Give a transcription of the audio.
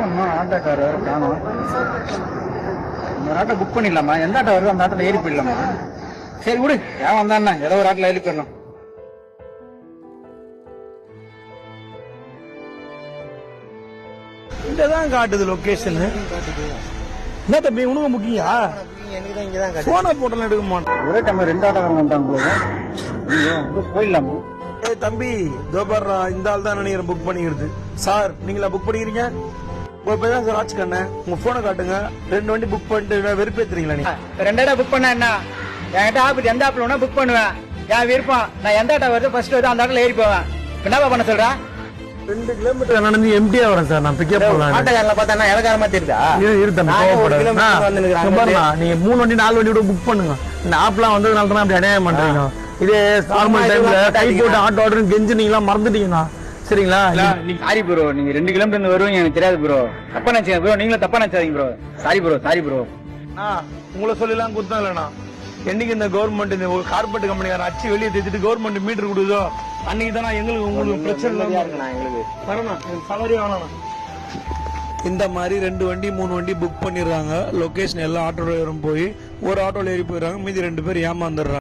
பண்ணணும். ஆட்டோக்கார் வேற காணும். இந்த ஆட்டோ புக் பண்ணிடலாமா? எந்த ஆட்டோ வருது அந்த ஆட்டோல ஏறி போயிடலாமா? சரி விடு, ஏன் வந்தாண்ணா ஏதோ ஒரு ஆட்டில் ஏறி போயிடணும். இங்கதான் காட்டுது லொகேஷன். என்ன தம்பி உனக்கு முக்கியா? போன போட்டோலாம் எடுக்க மாட்டேன். ஒரே டைம் 2 ஆட்டோக்காரங்க வந்துட்டாங்க. போயிடலாமா? ஏய் தம்பி, தோபர்ரா இந்த ஆள் தான் நினைக்கிறேன் புக் பண்ணிக்கிறது. சார் நீங்களா புக் பண்ணிக்கிறீங்க? உங்க பேர் தான் சார் ஆச்சுக்கண்ணே. உங்க போனை காட்டுங்க. 2 வண்டி புக் பண்ணிட்டு வெறுப்பேத்துறீங்களா நீங்க? 2 ஆட்டோ புக் பண்ண என்ன? என்கிட்ட ஆப்பு எந்த ஆப்ல வேணா புக் பண்ணுவேன். என் விருப்பம். நான் எந்த ஆட்டோ வருது ஃபர்ஸ்ட் வருது அந்த ஆட்டோல ஏறி போவேன். என்னப்பா பண்ண சொல்ற? 2 கிலோமீட்டர் நடந்து எம்டியா வரேன் சார். நான் பிக்கப் பண்ணலாம். ஆட்டோக்காரல பார்த்தா இலக்காரமா தெரியுதா? நீங்க 3 வண்டி 4 வண்டி கூட புக் பண்ணுங்க. இந்த ஆப்லாம் வந்ததுனால தான் அப்படி அநியாயம் பண்றீங்க. இதே நார்மல் டைம்ல கை போட்டு ஆட்டோ ஆர்டர் கெஞ்சினீங்களா மறந்துட்டீங்கன்னா சரிங்களா? சாரி ப்ரோ, நீங்க 2 கிலோமீட்டர் இருந்து வருவீங்க எனக்கு தெரியாது ப்ரோ. தப்பா நினைச்சீங்க ப்ரோ, நீங்களும் தப்பா நினைச்சாதீங்க bro. Sorry bro, sorry bro. உங்களை சொல்லலாம் குத்தம் இல்லைண்ணா. என்னைக்கு இந்த கவர்மெண்ட் இந்த கார்பரேட் கம்பெனிக்கார அச்சு வெளியே தேத்திட்டு கவர்மெண்ட் மீட்டர் கொடுதோ அன்னைக்கு தானே எங்களுக்கு உங்களுக்கு பிரச்சனை சவாரி வேணாம். இந்த மாதிரி 2 வண்டி 3 வண்டி புக் பண்ணிடுறாங்க. லொகேஷன் எல்லா ஆட்டோ டிரைவரும் போய் ஒரு ஆட்டோல ஏறி போயிடுறாங்க. மீதி 2 பேர் ஏமாந்துடுறாங்க.